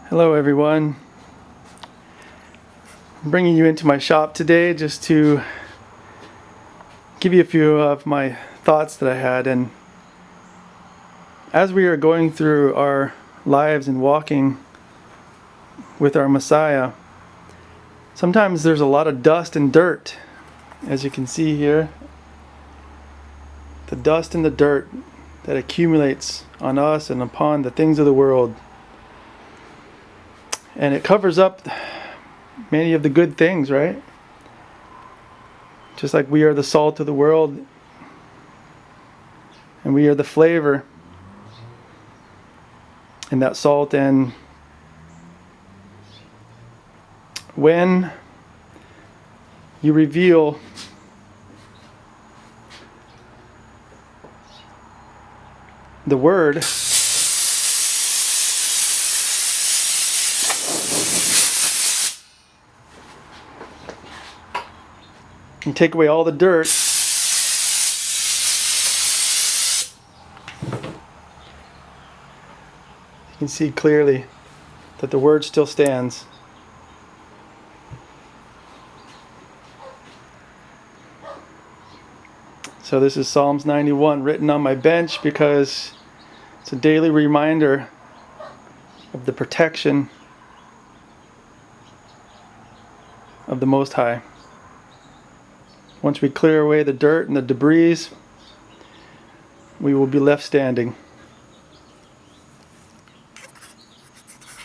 Hello everyone. I'm bringing you into my shop today just to give you a few of my thoughts that I had. And as we are going through our lives and walking with our Messiah, sometimes there's a lot of dust and dirt, as you can see here. The dust and the dirt that accumulates on us and upon the things of the world. And it covers up many of the good things, right? Just like we are the salt of the world and we are the flavor in that salt. And when you reveal the word, and take away all the dirt, you can see clearly that the word still stands. So this is Psalms 91 written on my bench because it's a daily reminder of the protection of the Most High. Once we clear away the dirt and the debris, we will be left standing.